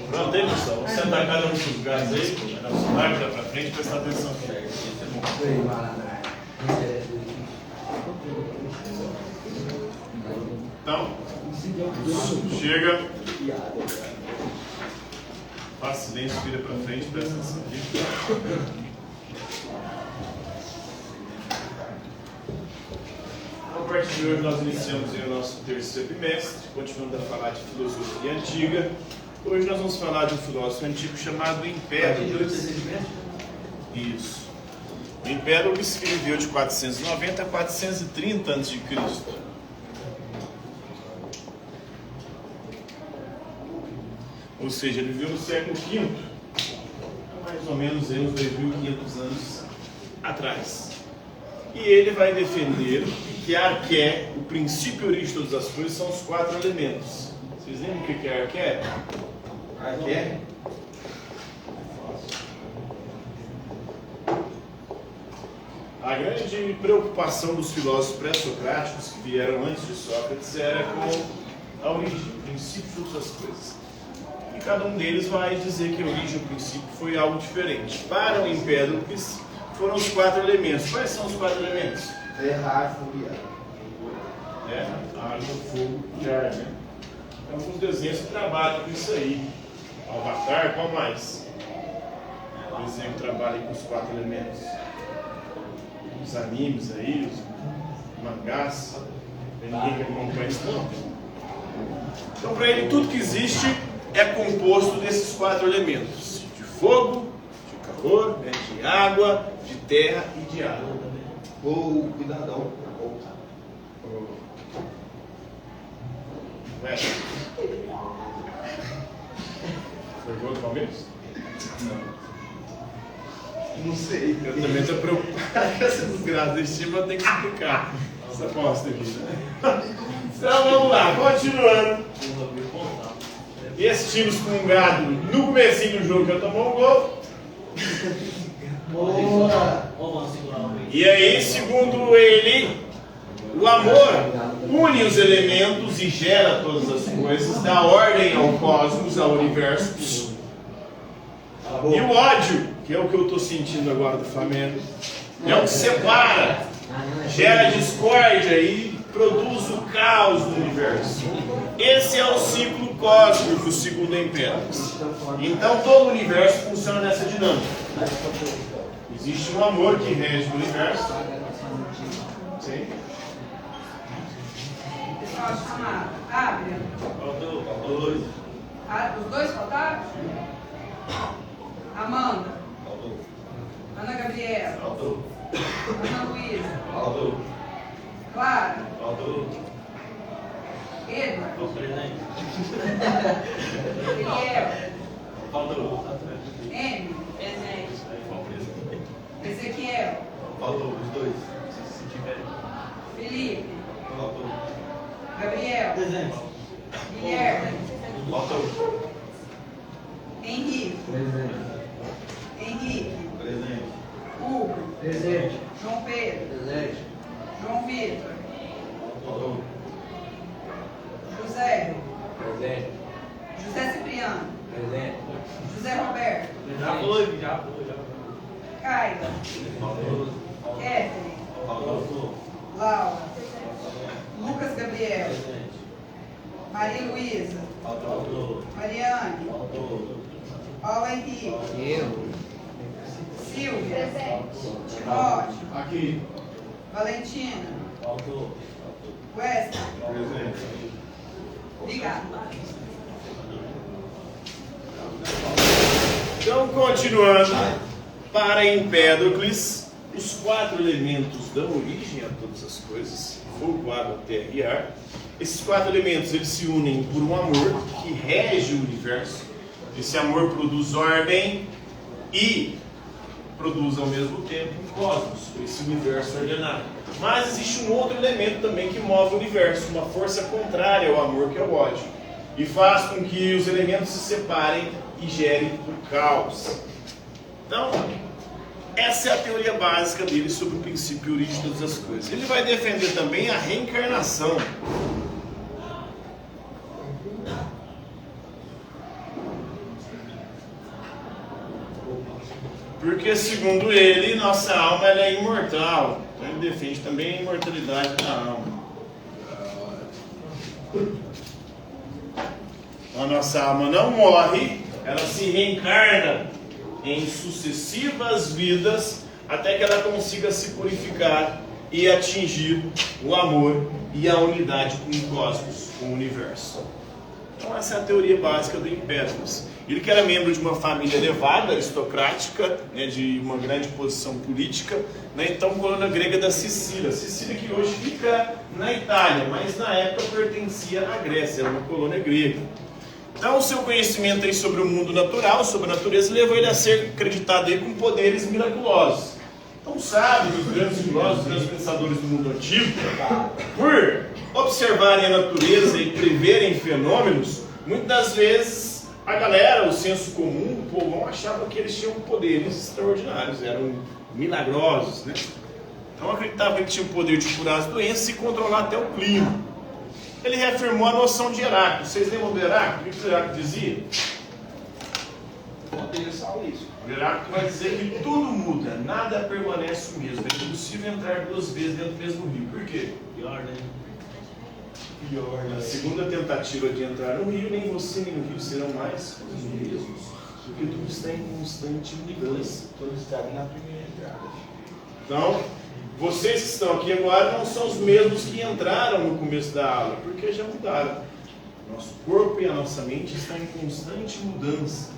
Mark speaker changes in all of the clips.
Speaker 1: Pronto, aí pessoal, vamos sentar cada um nos seus lugares aí, vai lá pra frente, prestar atenção aqui. Então, chega, faz silêncio, vira pra frente, presta atenção aqui. A partir de hoje nós iniciamos o nosso terceiro bimestre, continuando a falar de filosofia antiga. Hoje nós vamos falar de um filósofo antigo chamado Empédocles. Isso. O Empédocles que viveu de 490 a 430 a.C. Ou seja, ele viveu no século V, mais ou menos uns 2.500 anos atrás. E ele vai defender que a arqué, o princípio e origem de todas as coisas, são os 4 elementos. Vocês lembram o que é arqué? Arqué? A grande preocupação dos filósofos pré-socráticos que vieram antes de Sócrates era com a origem, o princípio de todas as coisas. E cada um deles vai dizer que a origem, o princípio, foi algo diferente. Para o Empédocles, foram os 4 elementos. Quais são os 4 elementos?
Speaker 2: Terra, ar, fogo e ar.
Speaker 1: Terra, água, fogo e ar, né? Então, alguns desenhos que trabalham com isso aí. Avatar, qual mais? O desenho que trabalha com os 4 elementos. Os animes aí, os mangás. Ninguém que acompanha isso, não. Então, para ele, tudo que existe é composto desses 4 elementos: de fogo, de calor, de água, de terra e de ar.
Speaker 2: Ou cuidadão.
Speaker 1: Foi gol do Palmeiras?
Speaker 2: Não sei.
Speaker 1: Eu também estou preocupado com essa desgraça desse time, eu tenho que explicar essa aposta aqui, né? Então vamos lá, continuando. E esse time espungado no comecinho do jogo já tomou um gol.
Speaker 2: Boa!
Speaker 1: E aí, segundo ele, o amor une os elementos e gera todas as coisas, dá ordem ao cosmos, ao universo. E o ódio, que é o que eu estou sentindo agora do Flamengo, é o que separa, gera discórdia e produz o caos no universo. Esse é o ciclo cósmico, segundo Empédocles. Então todo o universo funciona nessa dinâmica. Existe um amor que rege o universo. Sim.
Speaker 3: Pessoal chamado Ábria.
Speaker 1: Faltou 2.
Speaker 3: Os 2 faltaram? Amanda. Ana Gabriela. Ana Luísa. Clara. Edward. Eliel. Emi. Ezequiel.
Speaker 2: Os 2.
Speaker 3: Felipe. Gabriel. Guilherme. Henrique. Hugo. João Pedro. João Vitor. José. José Cipriano. José Roberto.
Speaker 4: Já foi.
Speaker 3: Caila. Kevin. Laura. Lucas Gabriel. Maria Luísa. Mariane. Paulo Henrique. Silvia. Timóteo.
Speaker 1: Aqui.
Speaker 3: Valentina. Wesley. Obrigada.
Speaker 1: Então, continuando, para Empédocles, os 4 elementos dão origem a todas as coisas: fogo, água, terra e ar. Esses 4 elementos eles se unem por um amor que rege o universo. Esse amor produz ordem e produz ao mesmo tempo um cosmos, esse universo ordenado. Mas existe um outro elemento também que move o universo, uma força contrária ao amor, que é o ódio, e faz com que os elementos se separem e gerem o caos. Então, essa é a teoria básica dele sobre o princípio e origem de todas as coisas. Ele vai defender também a reencarnação. Porque, segundo ele, nossa alma ela é imortal. Então ele defende também a imortalidade da alma. A nossa alma não morre, ela se reencarna em sucessivas vidas até que ela consiga se purificar e atingir o amor e a unidade com o cosmos, com o universo. Então essa é a teoria básica do Empédocles. Ele que era membro de uma família elevada, aristocrática, né, de uma grande posição política, né, então colônia grega da Sicília. Sicília que hoje fica na Itália, mas na época pertencia à Grécia, era uma colônia grega. Então o seu conhecimento aí sobre o mundo natural, sobre a natureza, levou ele a ser acreditado aí com poderes miraculosos. Então sabe, os grandes filósofos, os grandes pensadores do mundo antigo, por observarem a natureza e preverem fenômenos, muitas das vezes a galera, o senso comum, o povão, achava que eles tinham poderes extraordinários, eram milagrosos, né? Então acreditava que ele tinha o poder de curar as doenças e controlar até o clima. Ele reafirmou a noção de Heráclito. Vocês lembram do Heráclito? O que o Heráclito dizia? O Heráclito vai dizer que tudo muda, nada permanece o mesmo. É impossível entrar duas vezes dentro do mesmo rio. Por quê?
Speaker 2: Pior, né?
Speaker 1: Pior. Na segunda tentativa de entrar no rio, nem você nem o rio serão mais os mesmos. Porque tudo está em constante mudança.
Speaker 2: Todos estavam na primeira entrada.
Speaker 1: Então, vocês que estão aqui agora não são os mesmos que entraram no começo da aula, porque já mudaram. Nosso corpo e a nossa mente estão em constante mudança.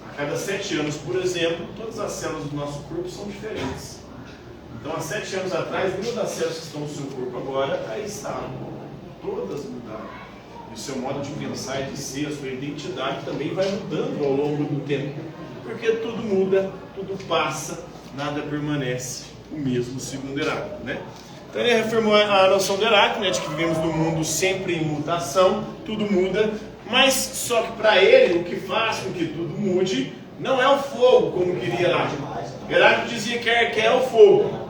Speaker 1: A cada 7 anos, por exemplo, todas as células do nosso corpo são diferentes. Então, há 7 anos atrás, nenhuma das células que estão no seu corpo agora, aí estavam. Todas mudaram. E o seu modo de pensar e de ser, a sua identidade também vai mudando ao longo do tempo. Porque tudo muda, tudo passa, nada permanece o mesmo, segundo Heráclito, né? Então ele reafirmou a noção de Heráclito, né, de que vivemos num mundo sempre em mutação, tudo muda, mas só que para ele o que faz com que tudo mude não é o fogo, como queria Heráclito. Heráclito dizia que é o fogo.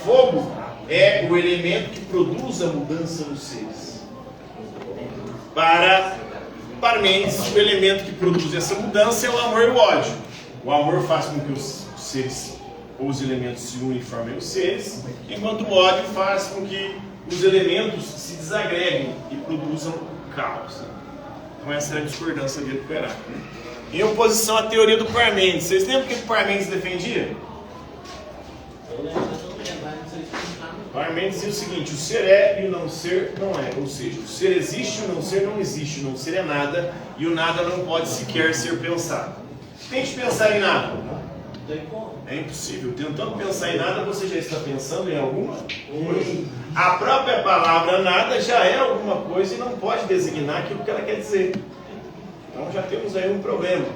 Speaker 1: Fogo é o elemento que produz a mudança nos seres. Para Parmênides, o elemento que produz essa mudança é o amor e o ódio. O amor faz com que os seres ou os elementos se unem e formem os seres, enquanto o ódio faz com que os elementos se desagreguem e produzam caos. Então essa é a discordância dele com o Heráclito. Em oposição à teoria do Parmênides. Vocês lembram o que o Parmênides defendia? Parmênides dizia o seguinte: o ser é e o não ser não é. Ou seja, o ser existe e o não ser não existe. O não ser é nada e o nada não pode sequer ser pensado. Tente pensar em nada. É impossível. Tentando pensar em nada, você já está pensando em alguma coisa. A própria palavra nada já é alguma coisa e não pode designar aquilo que ela quer dizer. Então já temos aí um problema.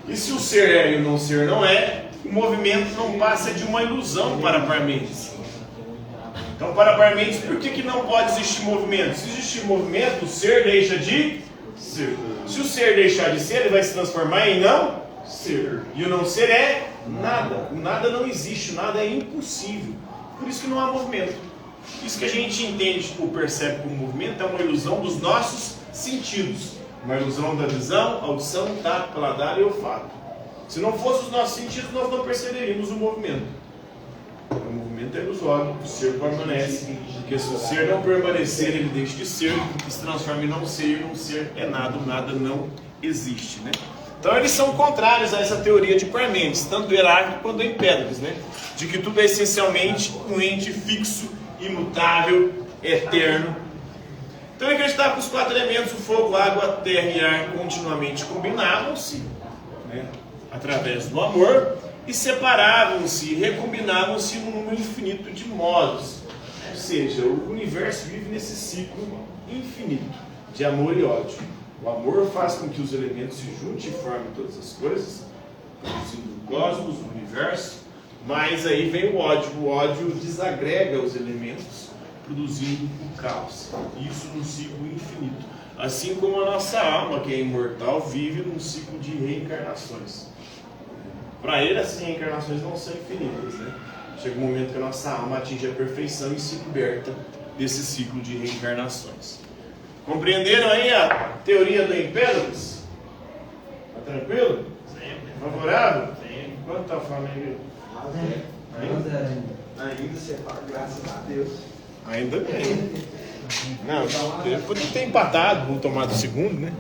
Speaker 1: E se o ser é e o não ser não é, o movimento não passa de uma ilusão para Parmênides. Então, para Parmênides, por que não pode existir movimento? Se existir movimento, o ser deixa de ser. Se o ser deixar de ser, ele vai se transformar em não ser. E o não ser é nada. O nada não existe, o nada é impossível. Por isso que não há movimento. Isso que a gente entende ou percebe como movimento é uma ilusão dos nossos sentidos. Uma ilusão da visão, audição, tato, paladar e olfato. Se não fossem os nossos sentidos, nós não perceberíamos o movimento. O movimento é ilusório, o ser permanece. Porque se o ser não permanecer, ele deixa de ser, se transforma em não ser, e não ser é nada, o nada não existe, né? Então eles são contrários a essa teoria de Parmênides, tanto do Heráclito quanto do Empédocles, né? De que tudo é essencialmente um ente fixo, imutável, eterno. Então ele acreditava que os 4 elementos, o fogo, água, terra e ar, continuamente combinavam-se, né, através do amor, e separavam-se, recombinavam-se num número infinito de modos. Ou seja, o universo vive nesse ciclo infinito de amor e ódio. O amor faz com que os elementos se juntem e formem todas as coisas, produzindo o cosmos, o universo, mas aí vem o ódio. O ódio desagrega os elementos, produzindo o caos. Isso num ciclo infinito. Assim como a nossa alma, que é imortal, vive num ciclo de reencarnações. Para ele, essas reencarnações não são infinitas, né? Chega um momento que a nossa alma atinge a perfeição e se liberta desse ciclo de reencarnações. Compreenderam aí a teoria do Empédocles? Está tranquilo?
Speaker 2: Sempre.
Speaker 1: Favorável?
Speaker 2: Sempre. Ainda você fala, graças a Deus.
Speaker 1: Ainda bem. Não, podia ter empatado, não tomado o segundo, né?